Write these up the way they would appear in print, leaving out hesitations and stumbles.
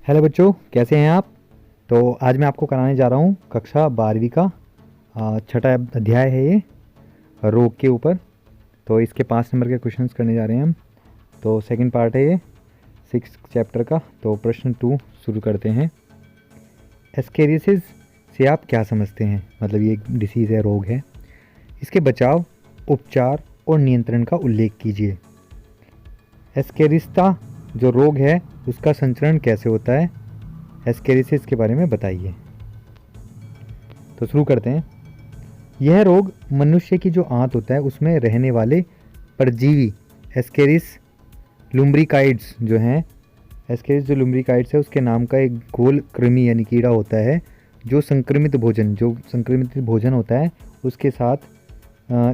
Hello बच्चों, कैसे हैं आप। तो आज मैं आपको कराने जा रहा हूँ कक्षा 12वीं का छठा अध्याय है ये, रोग के ऊपर। तो इसके 5 नंबर के क्वेश्चंस करने जा रहे हैं हम। तो सेकंड पार्ट है ये 6 चैप्टर का। तो प्रश्न 2 शुरू करते हैं। एस्केरिसिस से आप क्या समझते हैं? मतलब ये एक डिसीज़ है, रोग है। इसके बचाव, उपचार और नियंत्रण का उल्लेख कीजिए। एस्केरिस्ता जो रोग है उसका संचरण कैसे होता है? एस्केरिसिस के बारे में बताइए। तो शुरू करते हैं। यह रोग मनुष्य की जो आंत होता है उसमें रहने वाले परजीवी एस्केरिस लुम्ब्रिकाइड्स जो हैं, एस्केरिस जो लुम्ब्रिकाइड्स है उसके नाम का एक गोल कृमि यानी कीड़ा होता है जो संक्रमित भोजन होता है उसके साथ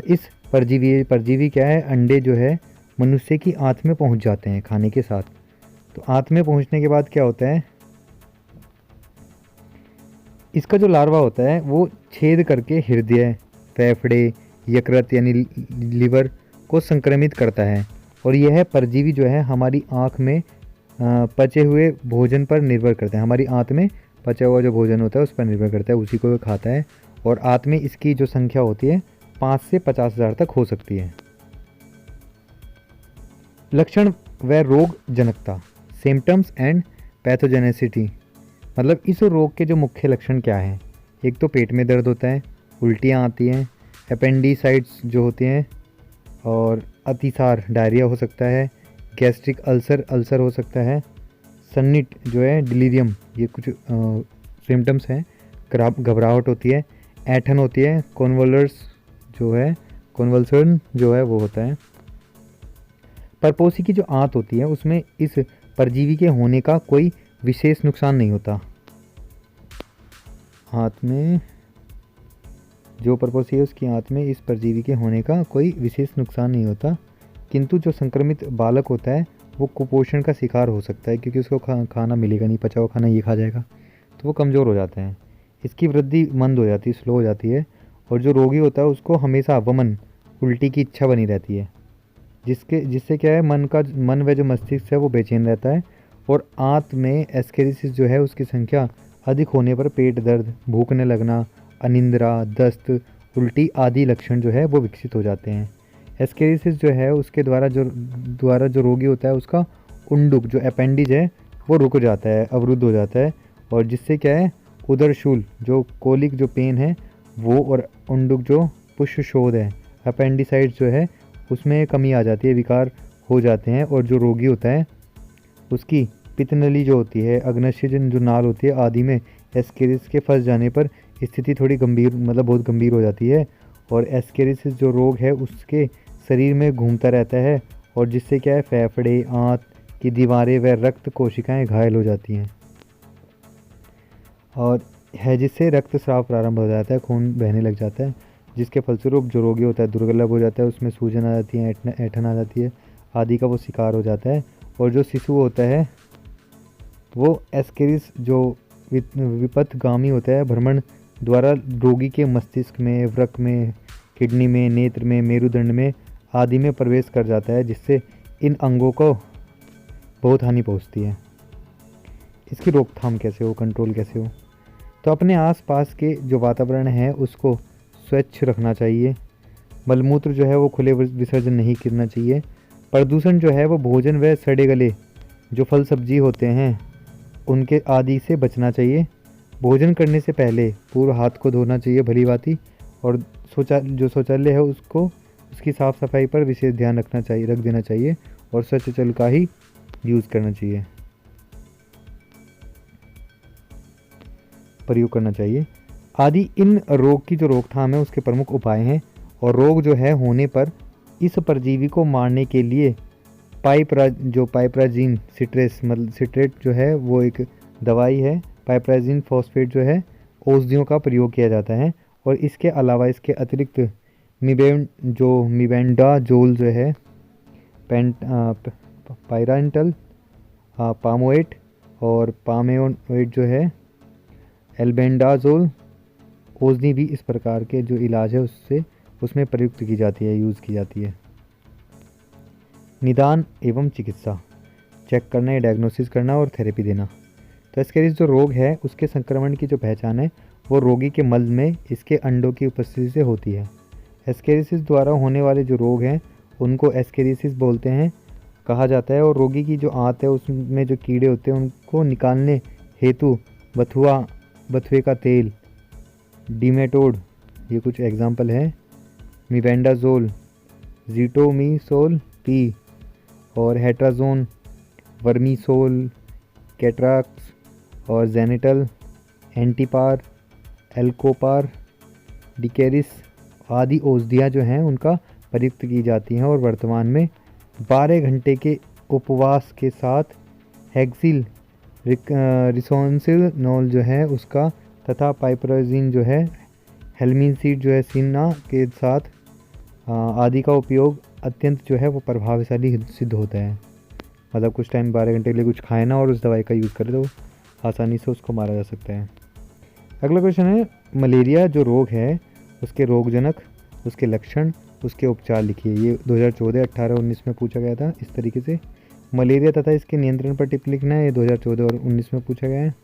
इस परजीवी क्या है, अंडे जो है मनुष्य की आंत में पहुंच जाते हैं खाने के साथ। तो आंत में पहुंचने के बाद क्या होता है, इसका जो लार्वा होता है वो छेद करके हृदय, फेफड़े, यकृत यानी लीवर को संक्रमित करता है। और यह परजीवी जो है हमारी आँख में पचे हुए भोजन पर निर्भर करता है। हमारी आंत में पचा हुआ जो भोजन होता है उस पर निर्भर करता है, उसी को वो खाता है। और आंत में इसकी जो संख्या होती है 5 से 50,000 तक हो सकती है। लक्षण व रोग जनकता, सिम्टम्स एंड पैथोजेनेसिटी। मतलब इस रोग के जो मुख्य लक्षण क्या हैं? एक तो पेट में दर्द होता है, उल्टियाँ आती हैं, अपेंडिसाइट्स जो होते हैं, और अतिसार डायरिया हो सकता है, गैस्ट्रिक अल्सर हो सकता है, सन्निट जो है डिलीरियम, ये कुछ सिम्टम्स हैं। घबराहट होती है, ऐंठन होती है, कॉन्वल्सन जो है वो होता है। परपोसी की जो आंत होती है उसमें इस परजीवी के होने का कोई विशेष नुकसान नहीं होता। आंत में जो परपोसी है उसकी आंत में इस परजीवी के होने का कोई विशेष नुकसान नहीं होता, किंतु जो संक्रमित बालक होता है वो कुपोषण का शिकार हो सकता है, क्योंकि उसको खाना मिलेगा नहीं, पचा हुआ खाना ये खा जाएगा तो वो कमज़ोर हो जाते हैं। इसकी वृद्धि मंद हो जाती है, स्लो हो जाती है। और जो रोगी होता है उसको हमेशा वमन, उल्टी की इच्छा बनी रहती है, जिससे क्या है, मन व जो मस्तिष्क है वो बेचैन रहता है। और आंत में एस्केरिसिस जो है उसकी संख्या अधिक होने पर पेट दर्द, भूखने लगना, अनिंद्रा, दस्त, उल्टी आदि लक्षण जो है वो विकसित हो जाते हैं। एस्केरिसिस जो है उसके द्वारा जो रोगी होता है उसका उंडुक जो अपेंडिज है वो रुक जाता है, अवरुद्ध हो जाता है। और जिससे क्या है, उदरशूल जो कोलिक जो पेन है वो, और उंडुक जो पुष्पशोथ है, अपेंडिसाइट्स जो है उसमें कमी आ जाती है, विकार हो जाते हैं। और जो रोगी होता है उसकी पित्तनली जो होती है, अग्न्यशय जो नाल होती है आदि में एस्केरिस के फंस जाने पर स्थिति थोड़ी गंभीर, मतलब बहुत गंभीर हो जाती है। और एस्केरिसिस जो रोग है उसके शरीर में घूमता रहता है, और जिससे क्या है, फेफड़े, आंत की दीवारें व रक्त कोशिकाएं घायल हो जाती हैं, और है जिससे रक्तस्राव प्रारंभ हो जाता है, खून बहने लग जाता है, जिसके फलस्वरूप जो रोगी होता है दुर्गलभ हो जाता है, उसमें सूजन आ जाती है, ऐंठन आ जाती है आदि का वो शिकार हो जाता है। और जो शिशु होता है वो एस्केरिस जो विपथगामी होता है, भ्रमण द्वारा रोगी के मस्तिष्क में, वृक्क में, किडनी में, नेत्र में, मेरुदंड में आदि में प्रवेश कर जाता है, जिससे इन अंगों को बहुत हानि पहुंचती है। इसकी रोकथाम कैसे हो, कंट्रोल कैसे हो? तो अपने आसपास के जो वातावरण है उसको स्वच्छ रखना चाहिए। मलमूत्र जो है वो खुले विसर्जन नहीं करना चाहिए। प्रदूषण जो है वो भोजन व सड़े गले जो फल सब्जी होते हैं उनके आदि से बचना चाहिए। भोजन करने से पहले पूर्व हाथ को धोना चाहिए भली भांति। और शौचालय है उसकी साफ़ सफाई पर विशेष ध्यान रख देना चाहिए, और स्वच्छ जल का ही यूज़ करना चाहिए, प्रयोग करना चाहिए आदि। इन रोग की जो रोकथाम है उसके प्रमुख उपाय हैं। और रोग जो है होने पर इस परजीवी को मारने के लिए पाइपराजिन सिट्रेट जो है वो एक दवाई है। पाइपराजिन फॉस्फेट जो है औषधियों का प्रयोग किया जाता है। और इसके अलावा इसके अतिरिक्त मिबेंडाजोल जो है, पायरांटल, पामोएट और पामेओएट जो है, एल्बेंडाजोल औषधि भी इस प्रकार के जो इलाज है उसमें प्रयुक्त की जाती है, यूज़ की जाती है। निदान एवं चिकित्सा, चेक करना या डायग्नोसिस करना और थेरेपी देना। तो एस्केरिस जो रोग है उसके संक्रमण की जो पहचान है वो रोगी के मल में इसके अंडों की उपस्थिति से होती है। एस्केरिसिस द्वारा होने वाले जो रोग हैं उनको एस्केरिसिस बोलते हैं कहा जाता है। और रोगी की जो आंत है उसमें जो कीड़े होते हैं उनको निकालने हेतु बथुए का तेल, डिमेटोड, ये कुछ एग्जाम्पल है, मिबेंडाजोल, जीटोमिसोल पी और हेट्राजोन, वर्मीसोल, कैट्राक्स और जेनेटल, एंटीपार, एल्कोपार, डिकेरिस आदि औषधियाँ जो हैं उनका प्रयुक्त की जाती हैं। और वर्तमान में 12 घंटे के उपवास के साथ हेक्सिल रिसोन्सिनोल जो है उसका तथा पाइपराजिन जो है, हेलमिनसीड जो है सिन्ना के साथ आदि का उपयोग अत्यंत जो है वो प्रभावशाली सिद्ध होता है। मतलब कुछ टाइम 12 घंटे के लिए कुछ खाए ना और उस दवाई का यूज़ करें तो आसानी से उसको मारा जा सकता है। अगला क्वेश्चन है मलेरिया जो रोग है उसके रोगजनक, उसके लक्षण, उसके उपचार लिखिए। ये 2014, 18, 19 में पूछा गया था इस तरीके से। मलेरिया तथा इसके नियंत्रण पर टिप्पणी लिखना है, ये 2014 और 19 में पूछा गया है।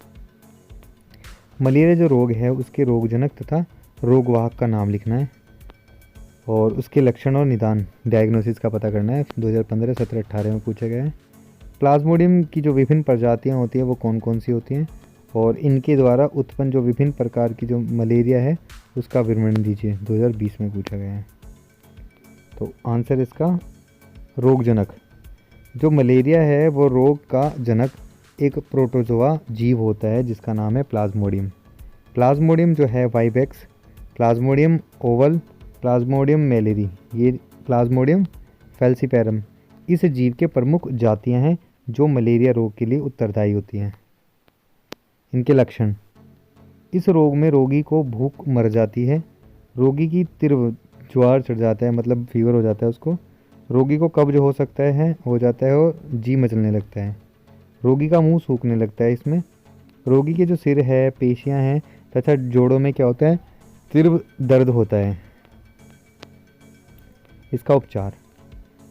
मलेरिया जो रोग है उसके रोगजनक तथा रोगवाहक का नाम लिखना है और उसके लक्षण और निदान डायग्नोसिस का पता करना है, 2015, 17, 18 में पूछा गया है। प्लाज्मोडियम की जो विभिन्न प्रजातियां होती हैं वो कौन कौन सी होती हैं और इनके द्वारा उत्पन्न जो विभिन्न प्रकार की जो मलेरिया है उसका विवरण दीजिए, 2020 में पूछा गया है। तो आंसर इसका रोगजनक। जो मलेरिया है वो रोग का जनक एक प्रोटोजोआ जीव होता है जिसका नाम है प्लाज्मोडियम। प्लाज्मोडियम जो है वाइवेक्स, प्लाज्मोडियम ओवल, प्लाज्मोडियम मैलेरी, ये प्लाज्मोडियम फैल्सीपेरम इस जीव के प्रमुख जातियां हैं जो मलेरिया रोग के लिए उत्तरदायी होती हैं। इनके लक्षण, इस रोग में रोगी को भूख मर जाती है, रोगी की तीव्र ज्वार चढ़ जाता है, मतलब फीवर हो जाता है उसको, रोगी को कब्ज हो जाता है और जी मचलने लगता है, रोगी का मुंह सूखने लगता है। इसमें रोगी के जो सिर है, पेशियां हैं तथा जोड़ों में क्या होता है, तीव्र दर्द होता है। इसका उपचार,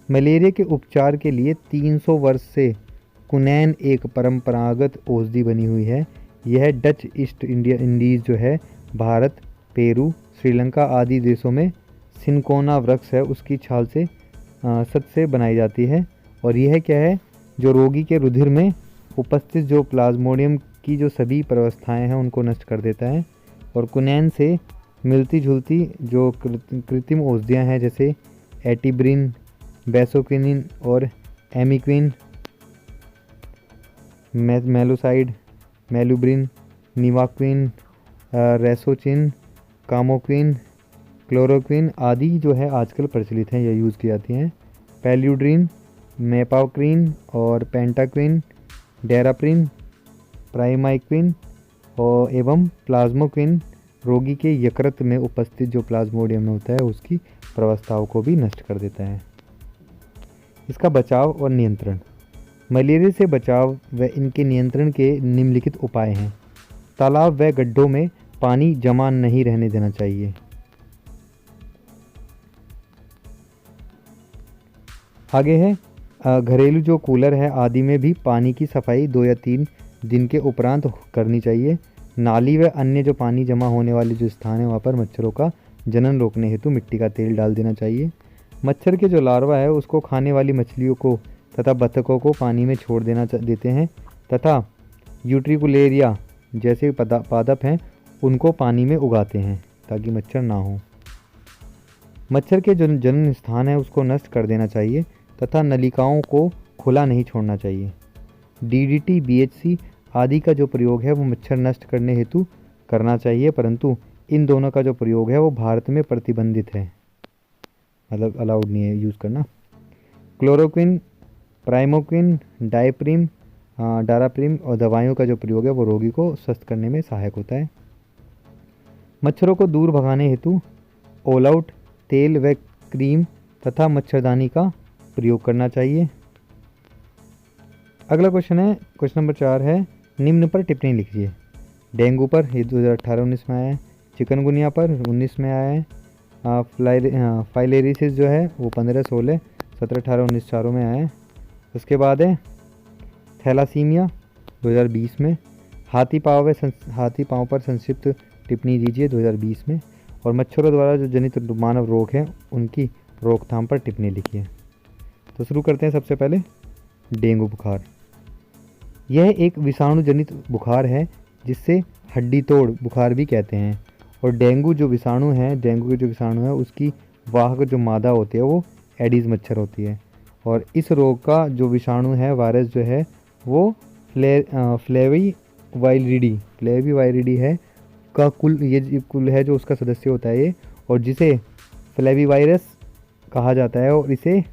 मलेरिया के उपचार के लिए 300 वर्ष से कुनैन एक परंपरागत औषधि बनी हुई है। यह डच ईस्ट इंडीज़ जो है, भारत, पेरू, श्रीलंका आदि देशों में सिनकोना वृक्ष है उसकी छाल से सत से बनाई जाती है। और यह क्या है, जो रोगी के रुधिर में उपस्थित जो प्लाज्मोडियम की जो सभी प्रवस्थाएं हैं उनको नष्ट कर देता है। और कुनैन से मिलती जुलती जो कृत्रिम औषधियाँ हैं जैसे एटिब्रिन, बेसोक्विनिन और एमिक्विन, मेलोसाइड, मेलुब्रिन, निवाक्विन, रेसोचिन, कामोक्विन, क्लोरोक्विन आदि जो है आजकल प्रचलित हैं, यह यूज़ की जाती हैं। पैल्यूड्रिन, मेपाक्विन और पेंटाक्विन, डेराप्रिन, प्राइमाइक्विन और एवं प्लाज्मोक्विन रोगी के यकृत में उपस्थित जो प्लाज्मोडियम होता है उसकी प्रवस्थाओं को भी नष्ट कर देता है। इसका बचाव और नियंत्रण, मलेरिया से बचाव व इनके नियंत्रण के निम्नलिखित उपाय हैं। तालाब व गड्ढों में पानी जमा नहीं रहने देना चाहिए। आगे है घरेलू जो कूलर है आदि में भी पानी की सफाई 2 या 3 दिन के उपरांत करनी चाहिए। नाली व अन्य जो पानी जमा होने वाले जो स्थान है वहाँ पर मच्छरों का जनन रोकने हेतु मिट्टी का तेल डाल देना चाहिए। मच्छर के जो लार्वा है उसको खाने वाली मछलियों को तथा बतखों को पानी में छोड़ देते हैं तथा यूट्रिकुलेरिया जैसे पादप हैं उनको पानी में उगाते हैं ताकि मच्छर ना हो। मच्छर के जो जनन स्थान है उसको नष्ट कर देना चाहिए तथा नलिकाओं को खुला नहीं छोड़ना चाहिए। DDT, BHC आदि का जो प्रयोग है वो मच्छर नष्ट करने हेतु करना चाहिए, परंतु इन दोनों का जो प्रयोग है वो भारत में प्रतिबंधित है, मतलब अलाउड नहीं है यूज़ करना। क्लोरोक्विन, प्राइमोक्विन, डाराप्रिम और दवाइयों का जो प्रयोग है वो रोगी को स्वस्थ करने में सहायक होता है। मच्छरों को दूर भगाने हेतु ऑल आउट तेल व क्रीम तथा मच्छरदानी का प्रयोग करना चाहिए। अगला क्वेश्चन है, क्वेश्चन नंबर 4 है, निम्न पर टिप्पणी लिखिए। डेंगू पर ये 2018-19 में आया है, चिकनगुनिया पर 19 में आया है, फाइलेरिसिस जो है वो 15, 16, 17, 18, 19 चारों में आया है। उसके बाद है थैलासीमिया 2020 में, हाथी पाँव पर संक्षिप्त टिप्पणी दीजिए 2020 में। और मच्छरों द्वारा जो जनित मानव रोग हैं उनकी रोकथाम पर टिप्पणी लिखिए। तो शुरू करते हैं सबसे पहले डेंगू बुखार। यह एक विषाणु जनित बुखार है जिससे हड्डी तोड़ बुखार भी कहते हैं। और डेंगू के जो विषाणु है उसकी वाहक जो मादा होती है वो एडीज मच्छर होती है। और इस रोग का जो विषाणु है, वायरस जो है वो फ्लेवी है का कुल है जो उसका सदस्य होता है ये, और जिसे फ्लेवी वायरस कहा जाता है और इसे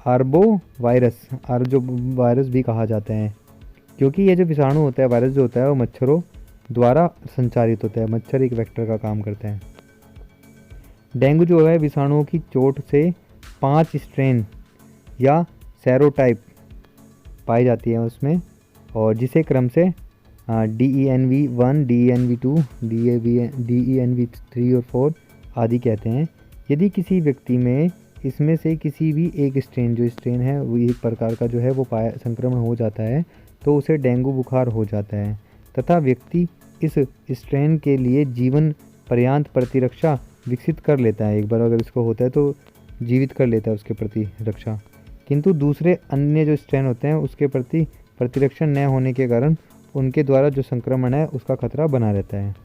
आर्बो वायरस भी कहा जाता है, क्योंकि ये जो विषाणु होता है, वायरस जो होता है वो मच्छरों द्वारा संचारित होता है। मच्छर एक वेक्टर का काम करते हैं। डेंगू जो है विषाणुओं की चोट से 5 स्ट्रेन या सेरोटाइप पाई जाती है उसमें, और जिसे क्रम से DENV1, DENV2, DENV3 और 4 आदि कहते हैं। यदि किसी व्यक्ति में इसमें से किसी भी एक स्ट्रेन है वो एक प्रकार का जो है वो संक्रमण हो जाता है तो उसे डेंगू बुखार हो जाता है, तथा व्यक्ति इस स्ट्रेन के लिए जीवन पर्यंत प्रतिरक्षा विकसित कर लेता है। एक बार अगर इसको होता है तो जीवित कर लेता है उसके प्रति रक्षा, किंतु दूसरे अन्य जो स्ट्रेन होते हैं उसके प्रति प्रतिरक्षा न होने के कारण उनके द्वारा जो संक्रमण है उसका खतरा बना रहता है।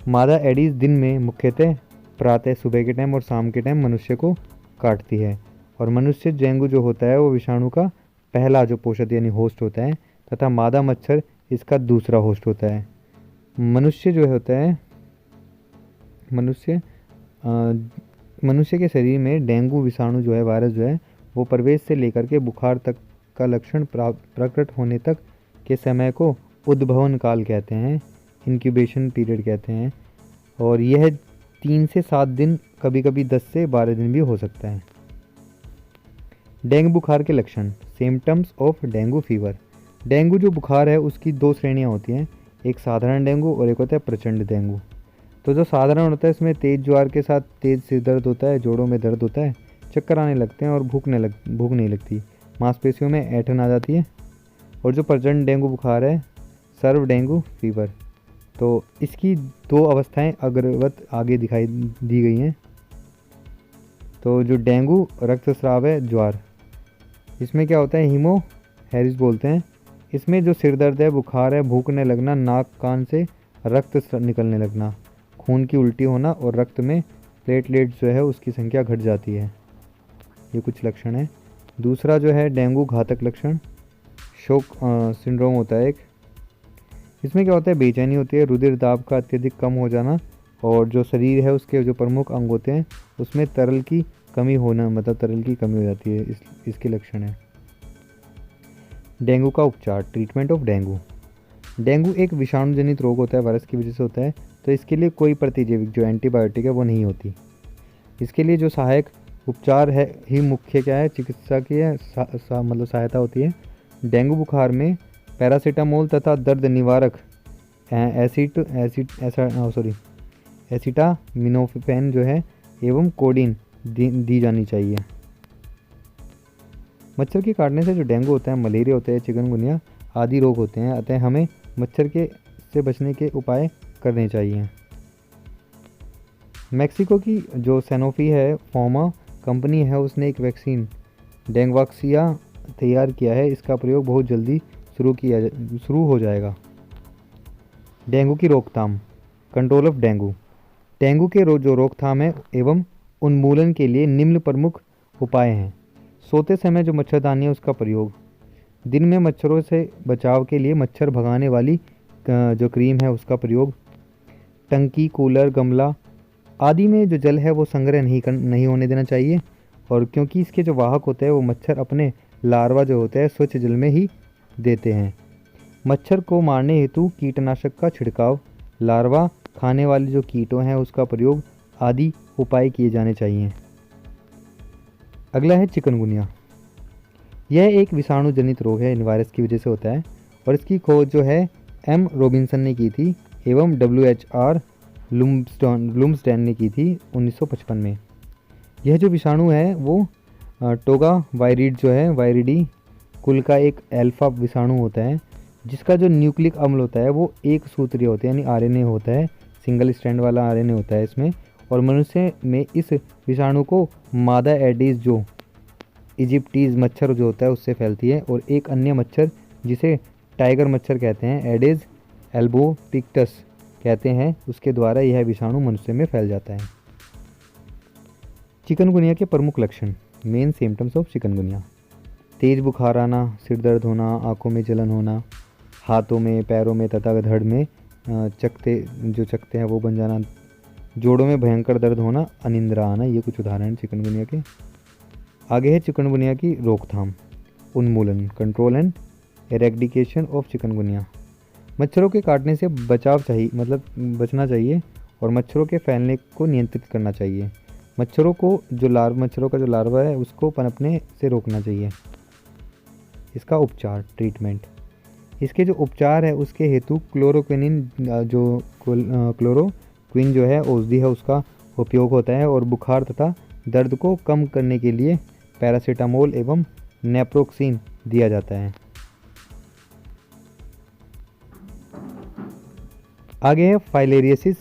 मादा एडीज दिन में मुख्यतः प्रातः सुबह के टाइम और शाम के टाइम मनुष्य को काटती है, और मनुष्य डेंगू जो होता है वो विषाणु का पहला जो पोषक यानी होस्ट होता है, तथा मादा मच्छर इसका दूसरा होस्ट होता है। मनुष्य के शरीर में डेंगू विषाणु जो है, वायरस जो है वो प्रवेश से लेकर के बुखार तक का लक्षण प्रकट होने तक के समय को उद्भवन काल कहते हैं, इंक्यूबेशन पीरियड कहते हैं। और यह 3 से 7 दिन, कभी कभी 10 से 12 दिन भी हो सकता है। डेंगू बुखार के लक्षण, symptoms of dengue fever. Dengue जो बुखार है उसकी 2 श्रेणियाँ होती हैं, एक साधारण डेंगू और एक होता है प्रचंड डेंगू। तो जो साधारण होता है इसमें तेज ज्वार के साथ तेज सिर दर्द होता है, जोड़ों में दर्द होता है, चक्कर आने लगते हैं और भूख नहीं लगती, मांसपेशियों में ऐंठन आ जाती है। और जो प्रचंड डेंगू बुखार है, सर्व डेंगू फीवर, तो इसकी 2 अवस्थाएं अग्रवत आगे दिखाई दी गई हैं। तो जो डेंगू रक्तस्राव है, ज्वार, इसमें क्या होता है, हीमो हैरिस बोलते हैं। इसमें जो सिर दर्द है, बुखार है, भूखने लगना, नाक कान से रक्त निकलने लगना, खून की उल्टी होना और रक्त में प्लेटलेट जो है उसकी संख्या घट जाती है। ये कुछ लक्षण है। दूसरा जो है डेंगू घातक लक्षण, शोक सिंड्रोम होता है एक। इसमें क्या होता है, बेचैनी होती है, रुधिर दाब का अत्यधिक कम हो जाना, और जो शरीर है उसके जो प्रमुख अंग होते हैं उसमें तरल की कमी होना, मतलब तरल की कमी हो जाती है, इसके लक्षण है। डेंगू का उपचार, ट्रीटमेंट ऑफ डेंगू। डेंगू एक विषाणु जनित रोग होता है, वायरस की वजह से होता है, तो इसके लिए कोई प्रतिजैविक जो एंटीबायोटिक है वो नहीं होती। इसके लिए जो सहायक उपचार है ही मुख्य क्या है, चिकित्सा की है मतलब सहायता होती है। डेंगू बुखार में पैरासीटामोल तथा दर्द निवारक एसिटामिनोफेन जो है एवं कोडीन दी जानी चाहिए। मच्छर के काटने से जो डेंगू होता है, मलेरिया होता है, चिकनगुनिया आदि रोग होते हैं, अतः हमें मच्छर से बचने के उपाय करने चाहिए। मैक्सिको की जो सैनोफी है फार्मा कंपनी है, उसने एक वैक्सीन डेंगवाक्सिया तैयार किया है। इसका प्रयोग बहुत जल्दी शुरू हो जाएगा। डेंगू की रोकथाम, कंट्रोल ऑफ डेंगू। डेंगू के जो रोकथाम है एवं उन्मूलन के लिए निम्न प्रमुख उपाय हैं। सोते समय जो मच्छरदानी है उसका प्रयोग, दिन में मच्छरों से बचाव के लिए मच्छर भगाने वाली जो क्रीम है उसका प्रयोग, टंकी, कूलर, गमला आदि में जो जल है वो संग्रह नहीं होने देना चाहिए, और क्योंकि इसके जो वाहक होते हैं वो मच्छर अपने लार्वा जो होते हैं स्वच्छ जल में ही देते हैं। मच्छर को मारने हेतु कीटनाशक का छिड़काव, लार्वा खाने वाले जो कीटों हैं उसका प्रयोग आदि उपाय किए जाने चाहिए। अगला है चिकनगुनिया। यह एक विषाणु जनित रोग है, इन वायरस की वजह से होता है, और इसकी खोज जो है एम रॉबिन्सन ने की थी एवं WHR लुम्सडेन ने की थी 1955 में। यह जो विषाणु है वो टोगा वायरिड जो है वायरिडी कुल का एक अल्फा विषाणु होता है, जिसका जो न्यूक्लिक अम्ल होता है वो एक सूत्रीय होता है, यानी आरएनए होता है, सिंगल स्ट्रैंड वाला आरएनए होता है इसमें। और मनुष्य में इस विषाणु को मादा एडिस जो इजिप्टीज मच्छर जो होता है उससे फैलती है, और एक अन्य मच्छर जिसे टाइगर मच्छर कहते हैं, एडिस एल्बोपिक्टस कहते हैं, उसके द्वारा यह विषाणु मनुष्य में फैल जाता है। चिकनगुनिया के प्रमुख लक्षण, मेन सिम्टम्स ऑफ चिकनगुनिया: तेज बुखार आना, सिर दर्द होना, आंखों में जलन होना, हाथों में, पैरों में तथा धड़ में चकते हैं वो बन जाना, जोड़ों में भयंकर दर्द होना, अनिंद्रा आना। ये कुछ उदाहरण हैं चिकनगुनिया के। आगे है चिकनगुनिया की रोकथाम, उन्मूलन, control and eradication of chikungunya. मच्छरों के काटने से बचाव चाहिए, मतलब बचना चाहिए, और मच्छरों के फैलने को नियंत्रित करना चाहिए। मच्छरों का जो लार्वा है उसको पनपने से रोकना चाहिए। इसका उपचार, ट्रीटमेंट, इसके जो उपचार है उसके हेतु क्लोरोक्विन क्लोरोक्विन जो है औषधि है उसका उपयोग होता है, और बुखार तथा दर्द को कम करने के लिए पैरासीटामोल एवं नेप्रोक्सीन दिया जाता है। आगे है फाइलेरियसिस।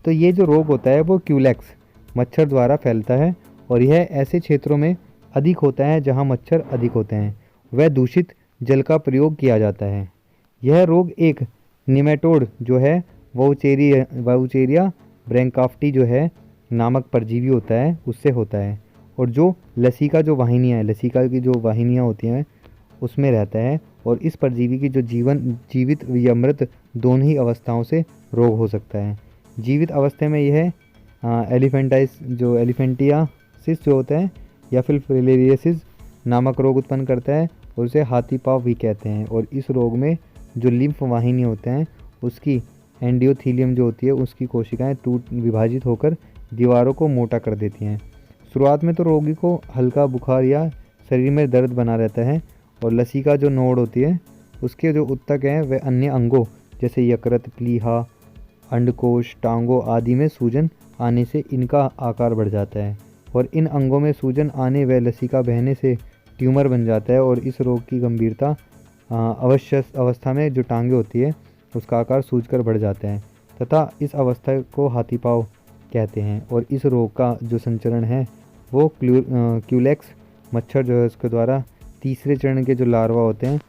तो ये जो रोग होता है वो क्यूलेक्स मच्छर द्वारा फैलता है, और यह ऐसे क्षेत्रों में अधिक होता है जहां मच्छर अधिक होते हैं, वह दूषित जल का प्रयोग किया जाता है। यह रोग एक निमेटोड जो है वाउचेरिया ब्रैंकाफ्टी जो है नामक परजीवी होता है उससे होता है, और जो लसिका की जो वाहिनियाँ होती हैं उसमें रहता है, और इस परजीवी की जो जीवित या मृत दोनों ही अवस्थाओं से रोग हो सकता है। जीवित अवस्था में यह एलिफेंटियासिस जो होता है या फिर फिलेरियसिस नामक रोग उत्पन्न करता है, और उसे हाथी पाँव भी कहते हैं। और इस रोग में जो लिम्फ वाहिनी होते हैं उसकी एंडोथेलियम जो होती है उसकी कोशिकाएं विभाजित होकर दीवारों को मोटा कर देती हैं। शुरुआत में तो रोगी को हल्का बुखार या शरीर में दर्द बना रहता है, और लसिका जो नोड होती है उसके जो उत्तक हैं वह अन्य अंगों जैसे यकृत, प्लीहा, अंडकोश, टांगों आदि में सूजन आने से इनका आकार बढ़ जाता है, और इन अंगों में सूजन आने व लसिका बहने से ट्यूमर बन जाता है। और इस रोग की गंभीरता अवस्था में जो टांगे होती है उसका आकार सूजकर बढ़ जाता है, तथा इस अवस्था को हाथी पाँव कहते हैं। और इस रोग का जो संचरण है वो क्यूलेक्स मच्छर जो है उसके द्वारा तीसरे चरण के जो लार्वा होते हैं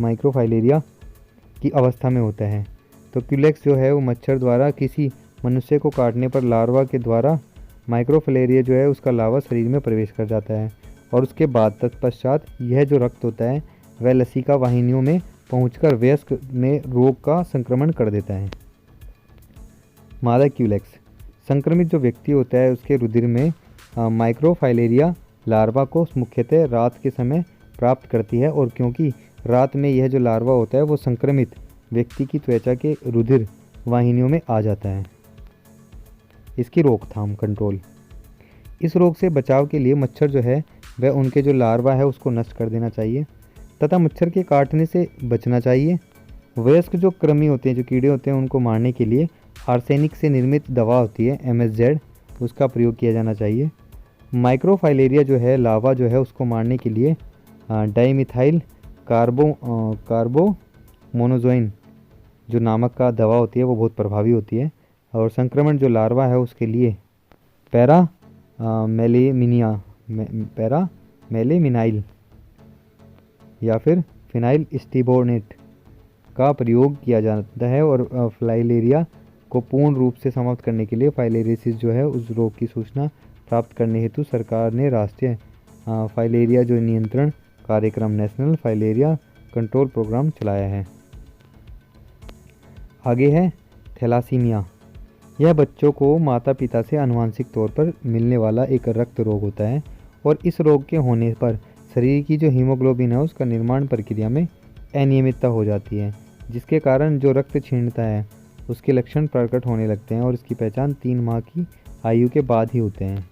माइक्रोफाइलेरिया की अवस्था में होता है। तो क्यूलेक्स जो है वो मच्छर द्वारा किसी मनुष्य को काटने पर लार्वा के द्वारा माइक्रोफाइलेरिया जो है उसका लार्वा शरीर में प्रवेश कर जाता है, और उसके बाद तत्पश्चात यह जो रक्त होता है वह लसिका वाहिनियों में पहुंचकर वयस्क में रोग का संक्रमण कर देता है। मादा क्यूलेक्स संक्रमित जो व्यक्ति होता है उसके रुधिर में माइक्रोफाइलेरिया लार्वा को मुख्यतः रात के समय प्राप्त करती है, और क्योंकि रात में यह जो लार्वा होता है वो संक्रमित व्यक्ति की त्वचा के रुधिर वाहिनियों में आ जाता है। इसकी रोकथाम, कंट्रोल, इस रोग से बचाव के लिए मच्छर जो है वह उनके जो लार्वा है उसको नष्ट कर देना चाहिए तथा मच्छर के काटने से बचना चाहिए। वयस्क जो कृमि होते हैं, जो कीड़े होते हैं, उनको मारने के लिए आर्सेनिक से निर्मित दवा होती है MSZ, उसका प्रयोग किया जाना चाहिए। माइक्रोफाइलेरिया जो है लार्वा जो है उसको मारने के लिए डाइमिथाइल कार्बोमोनोजोइन जो नामक का दवा होती है वो बहुत प्रभावी होती है, और संक्रमण जो लार्वा है उसके लिए पैरामेलेमिनाइल या फिर फिनाइल स्टिबोनेट का प्रयोग किया जाता है। और फाइलेरिया को पूर्ण रूप से समाप्त करने के लिए फाइलेरियसिस जो है उस रोग की सूचना प्राप्त करने हेतु सरकार ने राष्ट्रीय फाइलेरिया जो नियंत्रण कार्यक्रम नेशनल फाइलेरिया कंट्रोल प्रोग्राम चलाया है। आगे है थैलासीमिया। यह बच्चों को माता पिता से आनुवंशिक तौर पर मिलने वाला एक रक्त रोग होता है, और इस रोग के होने पर शरीर की जो हीमोग्लोबिन है उसका निर्माण प्रक्रिया में अनियमितता हो जाती है, जिसके कारण जो रक्त छीनता है उसके लक्षण प्रकट होने लगते हैं, और इसकी पहचान 3 माह की आयु के बाद ही होते हैं।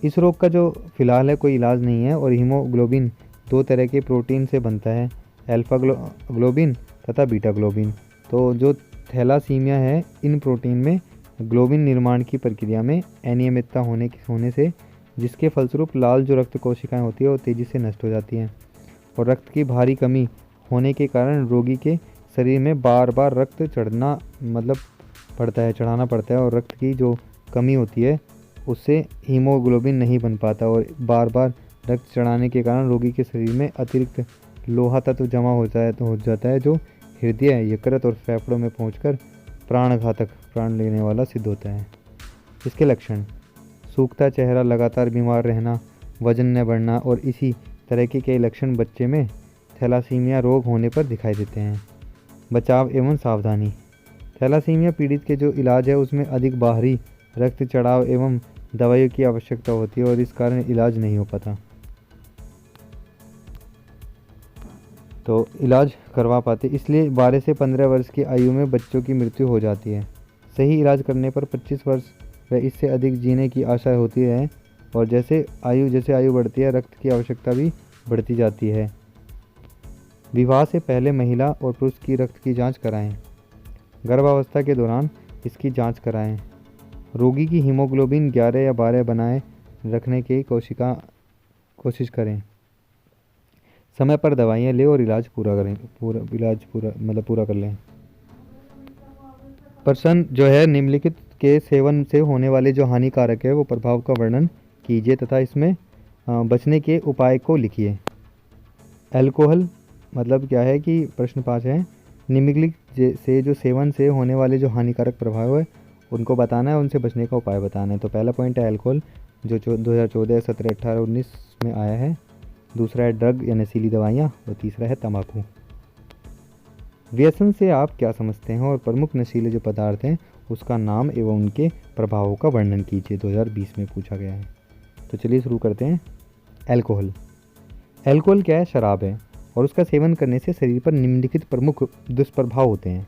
इस रोग का जो फिलहाल है कोई इलाज नहीं है, और हीमोग्लोबिन 2 तरह के प्रोटीन से बनता है, अल्फा ग्लोबिन तथा बीटा ग्लोबिन। तो जो थैलासीमिया है इन प्रोटीन में ग्लोबिन निर्माण की प्रक्रिया में अनियमितता होने से जिसके फलस्वरूप लाल जो रक्त कोशिकाएं होती है वो तेज़ी से नष्ट हो जाती हैं, और रक्त की भारी कमी होने के कारण रोगी के शरीर में बार बार रक्त चढ़ाना चढ़ाना पड़ता है, और रक्त की जो कमी होती है उससे हीमोग्लोबिन नहीं बन पाता, और बार बार रक्त चढ़ाने के कारण रोगी के शरीर में अतिरिक्त लोहा तत्व जमा हो जाता है जो हृदय, यकृत और फेफड़ों में पहुंचकर प्राणघातक, प्राण लेने वाला सिद्ध होता है। इसके लक्षण: सूखता चेहरा, लगातार बीमार रहना, वजन न बढ़ना और इसी तरह के कई लक्षण बच्चे में थैलासीमिया रोग होने पर दिखाई देते हैं। बचाव एवं सावधानी: थैलासीमिया पीड़ित के जो इलाज है उसमें अधिक बाहरी रक्त चढ़ाव एवं दवाइयों की आवश्यकता होती है और इस कारण इलाज नहीं हो पाता, तो इलाज करवा पाते, इसलिए 12 से 15 वर्ष की आयु में बच्चों की मृत्यु हो जाती है। सही इलाज करने पर 25 वर्ष व इससे अधिक जीने की आशा होती है, और जैसे आयु बढ़ती है रक्त की आवश्यकता भी बढ़ती जाती है। विवाह से पहले महिला और पुरुष की रक्त की जांच कराएं। गर्भावस्था के दौरान इसकी जांच कराएं। रोगी की हीमोग्लोबिन 11 या 12 बनाए रखने की कोशिश करें। समय पर दवाइयाँ लें और इलाज पूरा कर लें। प्रश्न जो है, निम्नलिखित के सेवन से होने वाले जो हानिकारक है वो प्रभाव का वर्णन कीजिए तथा इसमें बचने के उपाय को लिखिए। अल्कोहल मतलब क्या है कि प्रश्न 5 है, निम्नलिखित से जो सेवन से होने वाले जो हानिकारक प्रभाव है उनको बताना है, उनसे बचने का उपाय बताना है। तो पहला पॉइंट है अल्कोहल, जो 2014, 17, 18, 19 में आया है। दूसरा है ड्रग या नशीली दवाइयाँ, और तीसरा है तंबाकू। व्यसन से आप क्या समझते हैं और प्रमुख नशीले जो पदार्थ हैं उसका नाम एवं उनके प्रभावों का वर्णन कीजिए, 2020 में पूछा गया है। तो चलिए शुरू करते हैं। अल्कोहल क्या है? शराब है, और उसका सेवन करने से शरीर पर निम्नलिखित प्रमुख दुष्प्रभाव होते हैं।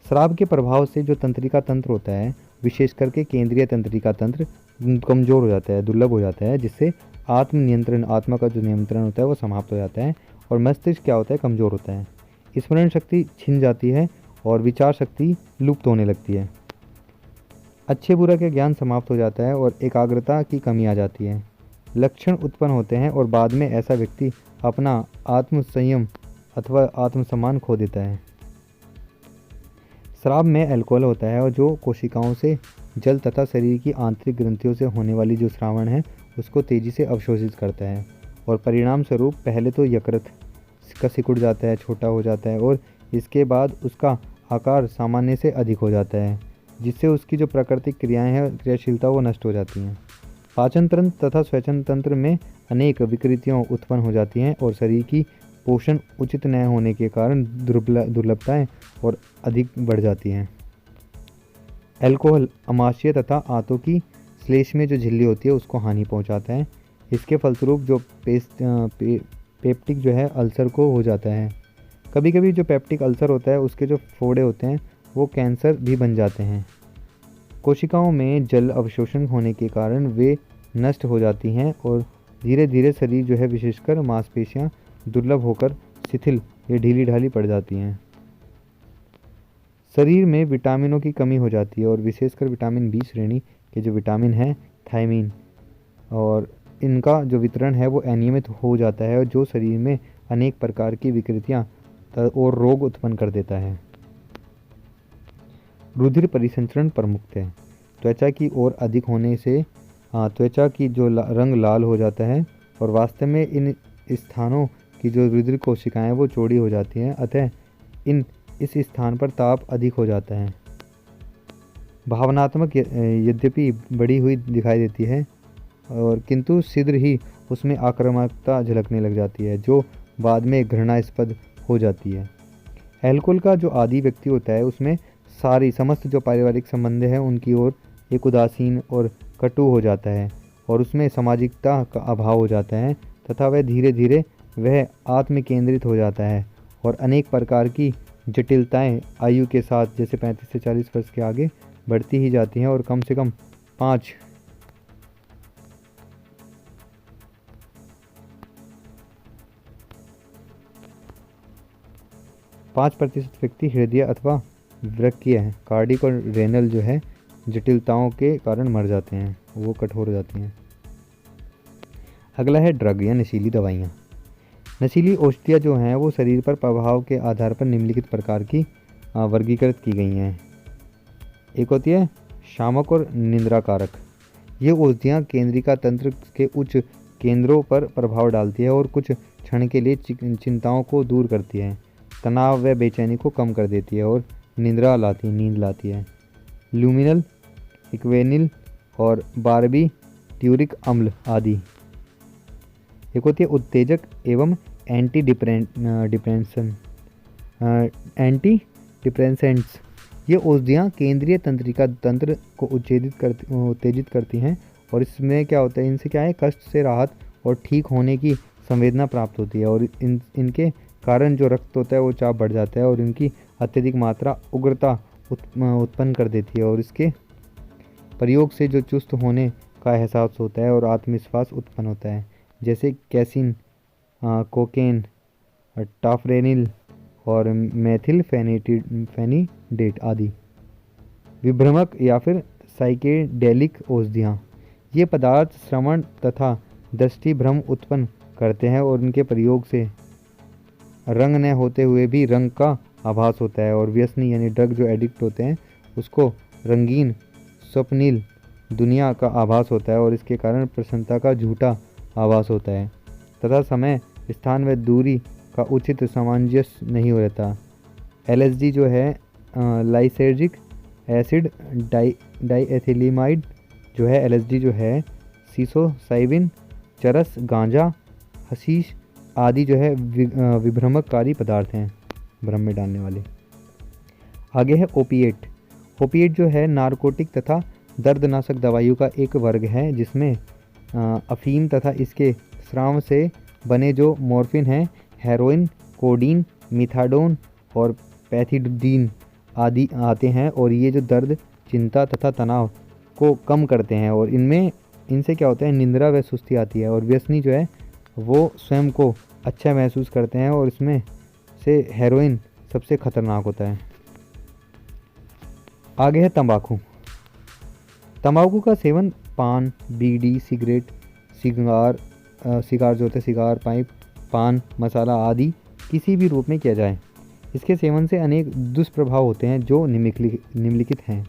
शराब के प्रभाव से जो तंत्रिका तंत्र होता है, विशेष करके केंद्रीय तंत्रिका तंत्र कमज़ोर हो जाता है, दुर्लभ हो जाता है, जिससे आत्मा का जो नियंत्रण होता है वो समाप्त हो जाता है, और मस्तिष्क क्या होता है? कमज़ोर होता है। स्मरण शक्ति छिन जाती है और विचार शक्ति लुप्त होने लगती है। अच्छे बुरा का ज्ञान समाप्त हो जाता है और एकाग्रता की कमी आ जाती है। लक्षण उत्पन्न होते हैं और बाद में ऐसा व्यक्ति अपना आत्मसंयम अथवा आत्मसम्मान खो देता है। शराब में अल्कोहल होता है और जो कोशिकाओं से जल तथा शरीर की आंतरिक ग्रंथियों से होने वाली जो स्रावण है उसको तेजी से अवशोषित करता है, और परिणाम स्वरूप पहले तो यकृत का सिकुड़ जाता है, छोटा हो जाता है, और इसके बाद उसका आकार सामान्य से अधिक हो जाता है, जिससे उसकी जो प्राकृतिक क्रियाएं हैं, क्रियाशीलता वो नष्ट हो जाती हैं। पाचन तंत्र तथा श्वसन तंत्र में अनेक विकृतियाँ उत्पन्न हो जाती हैं और शरीर की पोषण उचित न होने के कारण दुर्लभताएं और अधिक बढ़ जाती हैं। अल्कोहल अमाशय तथा आंतों की श्लेष्म में जो झिल्ली होती है उसको हानि पहुंचाता है। इसके फलस्वरूप जो पेप्टिक जो है अल्सर को हो जाता है। कभी कभी जो पेप्टिक अल्सर होता है उसके जो फोड़े होते हैं वो कैंसर भी बन जाते हैं। कोशिकाओं में जल अवशोषण होने के कारण वे नष्ट हो जाती हैं और धीरे धीरे शरीर जो है, विशेषकर मांसपेशियां दुर्लभ होकर शिथिल या ढीली ढाली पड़ जाती हैं। शरीर में विटामिनों की कमी हो जाती है और विशेषकर विटामिन बी श्रेणी के जो विटामिन हैं थायमीन, और इनका जो वितरण है वो अनियमित हो जाता है, जो शरीर में अनेक प्रकार की विकृतियां और रोग उत्पन्न कर देता है। रुधिर परिसंचरण प्रमुख है। त्वचा की ओर अधिक होने से त्वचा की जो रंग लाल हो जाता है, और वास्तव में इन स्थानों की जो रुधिर कोशिकाएं वो चौड़ी हो जाती हैं, अतः इस स्थान पर ताप अधिक हो जाता है। भावनात्मक यद्यपि बढ़ी हुई दिखाई देती है, और किंतु शीघ्र ही उसमें आक्रामकता झलकने लग जाती है, जो बाद में घृणास्पद हो जाती है। अल्कोहल का जो आदी व्यक्ति होता है उसमें समस्त जो पारिवारिक संबंध हैं उनकी ओर एक उदासीन और कटु हो जाता है, और उसमें सामाजिकता का अभाव हो जाता है तथा वह धीरे धीरे वह आत्म केंद्रित हो जाता है, और अनेक प्रकार की जटिलताएं आयु के साथ, जैसे 35 से 40 वर्ष के आगे बढ़ती ही जाती हैं, और कम से कम 5% व्यक्ति हृदय अथवा वृक्कीय कार्डिक और रेनल जो है जटिलताओं के कारण मर जाते हैं, वो कठोर हो जाती हैं। अगला है ड्रग या नशीली दवाइयाँ। नशीली औषधियाँ जो हैं वो शरीर पर प्रभाव के आधार पर निम्नलिखित प्रकार की वर्गीकृत की गई हैं। एक होती है शामक और निंद्राकारक। ये औषधियाँ केंद्रिका तंत्र के उच्च केंद्रों पर प्रभाव डालती है और कुछ क्षण के लिए चिंताओं को दूर करती है, तनाव व बेचैनी को कम कर देती है और नींद लाती है। ल्यूमिनल, इक्वेनिल और बारबीट्यूरिक अम्ल आदि। एक होती है उत्तेजक एवं एंटी डिप्रेसेंट्स। ये औषधियाँ केंद्रीय तंत्रिका तंत्र को उत्तेजित करती हैं और इसमें क्या होता है, इनसे क्या है, कष्ट से राहत और ठीक होने की संवेदना प्राप्त होती है और इनके कारण जो रक्त होता है वो चाप बढ़ जाता है और इनकी अत्यधिक मात्रा उग्रता उत्पन्न कर देती है और इसके प्रयोग से जो चुस्त होने का एहसास होता है और आत्मविश्वास उत्पन्न होता है, जैसे कैसीन, कोकेन, टाफरेनिल और मेथिल फेनिडेट आदि। विभ्रमक या फिर साइकेडेलिक औषधियाँ। ये पदार्थ श्रवण तथा दृष्टि भ्रम उत्पन्न करते हैं और उनके प्रयोग से रंग न होते हुए भी रंग का आभास होता है और व्यसनी यानी ड्रग जो एडिक्ट होते हैं उसको रंगीन स्वप्निल दुनिया का आभास होता है और इसके कारण प्रसन्नता का झूठा आभास होता है तथा समय, स्थान व दूरी का उचित सामंजस्य नहीं हो रहता। LSD जो है लाइसर्जिक एसिड डाइएथिलीमाइड जो है, LSD जो है सीसोसाइबिन, चरस, गांजा, हशीश आदि जो है विभ्रमककारी पदार्थ हैं, भ्रम में डालने वाले। आगे है ओपिएट। ओपिएट जो है नारकोटिक तथा दर्दनाशक दवाइयों का एक वर्ग है जिसमें अफीम तथा इसके स्राव से बने जो मॉर्फिन है, हेरोइन, कोडीन, मिथाडोन और पैथिडीन आदि आते हैं और ये जो दर्द, चिंता तथा तनाव को कम करते हैं और इनसे क्या होता है, निंद्रा व सुस्ती आती है और व्यसनी जो है वो स्वयं को अच्छा महसूस करते हैं और इसमें से हेरोइन सबसे खतरनाक होता है। आगे है तंबाकू। तंबाकू का सेवन पान, बीड़ी, सिगरेट, सिगार जो होते हैं, सिगार, पाइप, पान मसाला आदि किसी भी रूप में किया जाए। इसके सेवन से अनेक दुष्प्रभाव होते हैं जो निम्नलिखित हैं।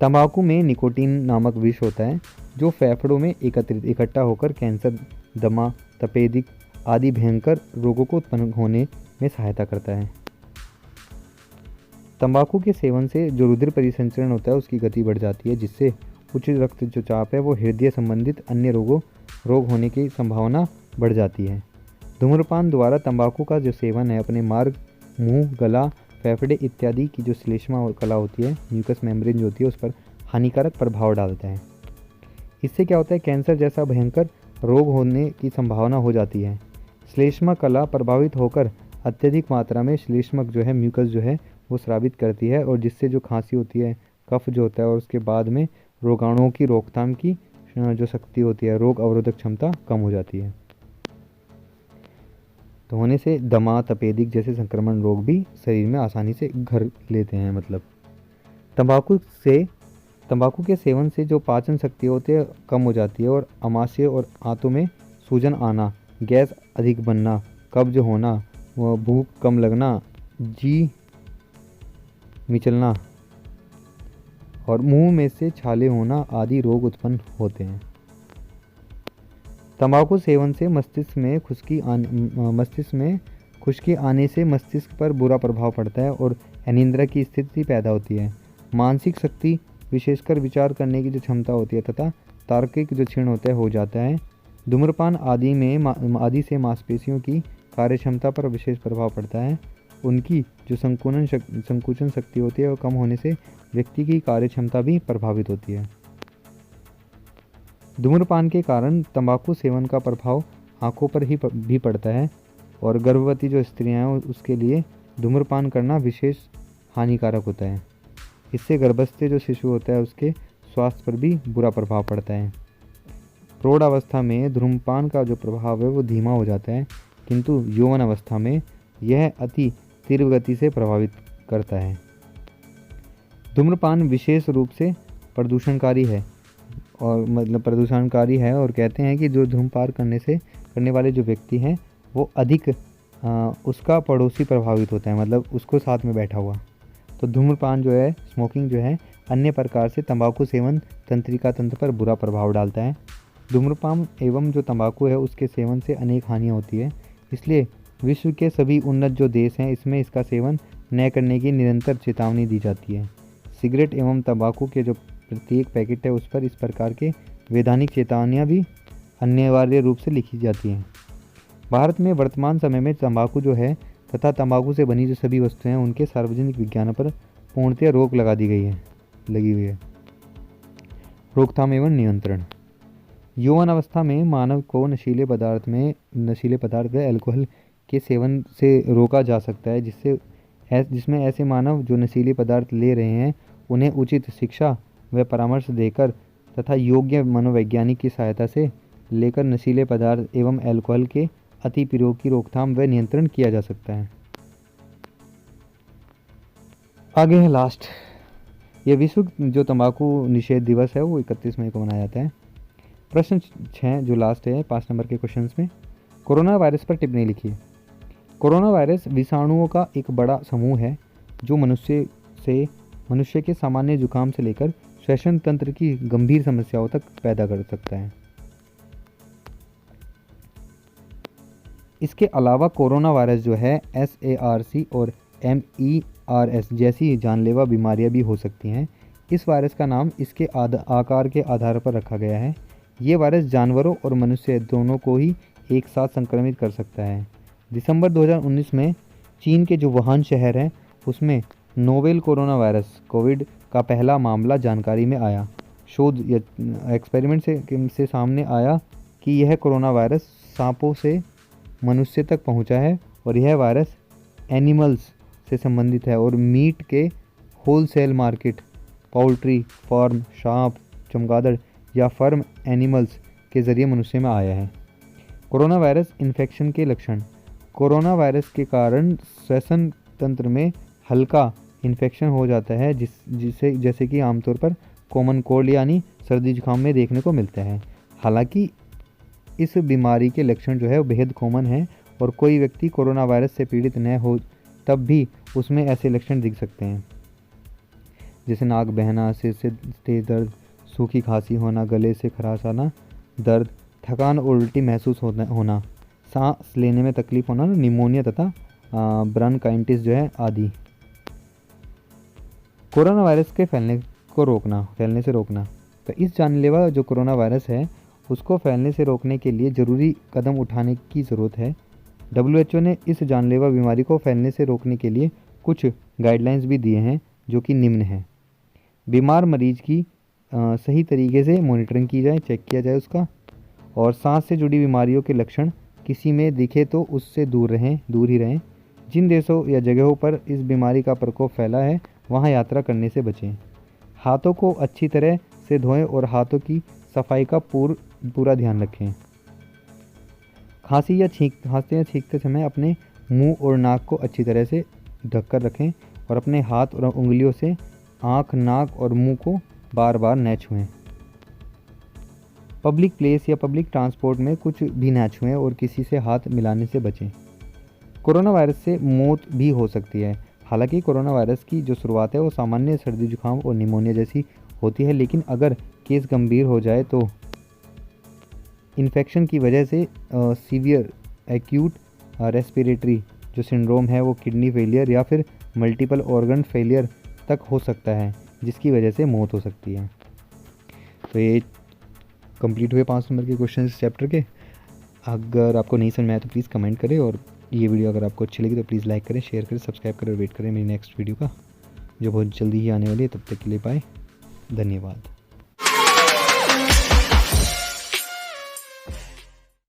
तंबाकू में निकोटीन नामक विष होता है जो फेफड़ों में इकट्ठा होकर कैंसर, दमा, तपेदिक आदि भयंकर रोगों को उत्पन्न होने में सहायता करता है। तंबाकू के सेवन से जो रुधिर परिसंचरण होता है उसकी गति बढ़ जाती है जिससे उच्च रक्तचाप है वो हृदय संबंधित अन्य रोग होने की संभावना बढ़ जाती है। धूम्रपान द्वारा तंबाकू का जो सेवन है अपने मार्ग, मुंह, गला, फेफड़े इत्यादि की जो श्लेष्मा कला होती है, म्यूकस मेम्ब्रेन जो होती है, उस पर हानिकारक प्रभाव डालता है। इससे क्या होता है, कैंसर जैसा भयंकर रोग होने की संभावना हो जाती है। श्लेष्मा कला प्रभावित होकर अत्यधिक मात्रा में श्लेष्मक जो है, म्यूकस जो है वो स्रावित करती है और जिससे जो खांसी होती है, कफ जो होता है और उसके बाद में रोगाणुओं की रोकथाम की जो शक्ति होती है, रोग अवरोधक क्षमता कम हो जाती है। तो होने से दमा, तपेदिक जैसे संक्रमण रोग भी शरीर में आसानी से घर लेते हैं। मतलब तंबाकू के सेवन से जो पाचन शक्ति होती है कम हो जाती है और आमाशय और आंतों में सूजन आना, गैस अधिक बनना, कब्ज होना, भूख कम लगना, जी मिचलना और मुंह में से छाले होना आदि रोग उत्पन्न होते हैं। तंबाकू सेवन से मस्तिष्क में खुश्की आने से मस्तिष्क पर बुरा प्रभाव पड़ता है और अनिद्रा की स्थिति पैदा होती है। मानसिक शक्ति, विशेषकर विचार करने की जो क्षमता होती है तथा तार्किक जो क्षीण होता है हो जाता है। धूम्रपान आदि से मांसपेशियों की कार्यक्षमता पर विशेष प्रभाव पड़ता है। उनकी जो संकुचन शक्ति होती है वो कम होने से व्यक्ति की कार्यक्षमता भी प्रभावित होती है। धूम्रपान के कारण तंबाकू सेवन का प्रभाव आंखों पर भी पड़ता है और गर्भवती जो स्त्रियां हैं उसके लिए धूम्रपान करना विशेष हानिकारक होता है। इससे गर्भस्थ जो शिशु होता है उसके स्वास्थ्य पर भी बुरा प्रभाव पड़ता है। प्रौढ़ावस्था में धूम्रपान का जो प्रभाव है वो धीमा हो जाता है, किंतु यौवन अवस्था में यह अति तीव्र गति से प्रभावित करता है। धूम्रपान विशेष रूप से प्रदूषणकारी है और कहते हैं कि जो धूम्रपान करने वाले जो व्यक्ति हैं वो अधिक उसका पड़ोसी प्रभावित होता है, मतलब उसको साथ में बैठा हुआ। तो धूम्रपान जो है, स्मोकिंग जो है, अन्य प्रकार से तंबाकू सेवन तंत्रिका तंत्र पर बुरा प्रभाव डालता है। धूम्रपान एवं जो तंबाकू है उसके सेवन से अनेक हानियाँ होती है, इसलिए विश्व के सभी उन्नत जो देश हैं इसमें इसका सेवन न करने की निरंतर चेतावनी दी जाती है। सिगरेट एवं तंबाकू के जो प्रत्येक पैकेट है उस पर इस प्रकार के वैधानिक चेतावनियाँ भी अनिवार्य रूप से लिखी जाती हैं। भारत में वर्तमान समय में तंबाकू जो है तथा तंबाकू से बनी जो सभी वस्तुएं हैं उनके सार्वजनिक विज्ञापन पर पूर्णतः रोक लगी हुई है। रोकथाम एवं नियंत्रण। यौवन अवस्था में मानव को नशीले पदार्थ व अल्कोहल के सेवन से रोका जा सकता है, जिसमें ऐसे मानव जो नशीले पदार्थ ले रहे हैं उन्हें उचित शिक्षा व परामर्श देकर तथा योग्य मनोवैज्ञानिक की सहायता से लेकर नशीले पदार्थ एवं अल्कोहल के अति प्रयोग की रोकथाम व नियंत्रण किया जा सकता है। आगे है लास्ट, ये विश्व जो तंबाकू निषेध दिवस है वो 31 मई को मनाया जाता है। प्रश्न 6 जो लास्ट है 5 नंबर के क्वेश्चन में, कोरोना वायरस पर टिप्पणी लिखिए। कोरोना वायरस विषाणुओं का एक बड़ा समूह है जो मनुष्य के सामान्य जुकाम से लेकर श्वसन तंत्र की गंभीर समस्याओं तक पैदा कर सकता है। इसके अलावा कोरोना वायरस जो है SARS और MERS जैसी जानलेवा बीमारियां भी हो सकती हैं। इस वायरस का नाम इसके आकार के आधार पर रखा गया है। ये वायरस जानवरों और मनुष्य दोनों को ही एक साथ संक्रमित कर सकता है। दिसंबर 2019 में चीन के जो वुहान शहर है उसमें नोवेल कोरोना वायरस कोविड का पहला मामला जानकारी में आया। शोध या एक्सपेरिमेंट से सामने आया कि यह कोरोना वायरस सांपों से मनुष्य तक पहुंचा है और यह वायरस एनिमल्स से संबंधित है और मीट के होलसेल मार्केट, पोल्ट्री फार्म, सांप, चमगादड़ या फार्म एनिमल्स के जरिए मनुष्य में आया है। कोरोना वायरस इन्फेक्शन के लक्षण। कोरोना वायरस के कारण श्वसन तंत्र में हल्का इन्फेक्शन हो जाता है जैसे कि आमतौर पर कॉमन कोल्ड यानी सर्दी जुकाम में देखने को मिलता है। हालांकि इस बीमारी के लक्षण जो है वो बेहद कॉमन है और कोई व्यक्ति कोरोना वायरस से पीड़ित न हो तब भी उसमें ऐसे लक्षण दिख सकते हैं, जैसे नाक बहना, सिर से तेज दर्द, सूखी खांसी होना, गले से खराश आना, दर्द, थकान और उल्टी महसूस होना, सांस लेने में तकलीफ होना, निमोनिया तथा ब्रोंकाइटिस जो है आदि। कोरोना वायरस के फैलने से रोकना। तो इस जानलेवा जो कोरोना वायरस है उसको फैलने से रोकने के लिए ज़रूरी कदम उठाने की ज़रूरत है। WHO ने इस जानलेवा बीमारी को फैलने से रोकने के लिए कुछ गाइडलाइंस भी दिए हैं जो कि निम्न हैं। बीमार मरीज की सही तरीके से मॉनिटरिंग की जाए, चेक किया जाए उसका, और सांस से जुड़ी बीमारियों के लक्षण किसी में दिखे तो उससे दूर ही रहें। जिन देशों या जगहों पर इस बीमारी का प्रकोप फैला है वहाँ यात्रा करने से बचें। हाथों को अच्छी तरह से धोएं और हाथों की सफाई का पूरा ध्यान रखें। खांसते या छींकते समय अपने मुंह और नाक को अच्छी तरह से ढककर रखें और अपने हाथ और उंगलियों से आँख, नाक और मुंह को बार बार न छुएं। पब्लिक प्लेस या पब्लिक ट्रांसपोर्ट में कुछ भी न छुएं और किसी से हाथ मिलाने से बचें। कोरोना वायरस से मौत भी हो सकती है। हालांकि कोरोना वायरस की जो शुरुआत है वो सामान्य सर्दी जुकाम और निमोनिया जैसी होती है, लेकिन अगर केस गंभीर हो जाए तो इन्फेक्शन की वजह से सीवियर एक्यूट रेस्पिरेटरी जो सिंड्रोम है वो किडनी फेलियर या फिर मल्टीपल ऑर्गन फेलियर तक हो सकता है, जिसकी वजह से मौत हो सकती है। तो ये कंप्लीट हुए 5 नंबर के क्वेश्चन इस चैप्टर के। अगर आपको नहीं समझ में आया तो प्लीज़ कमेंट करें, और ये वीडियो अगर आपको अच्छी लगी तो प्लीज़ लाइक करें, शेयर करें, सब्सक्राइब करें और वेट करें मेरी नेक्स्ट वीडियो का जो बहुत जल्दी ही आने वाली है। तब तक के लिए बाय, धन्यवाद।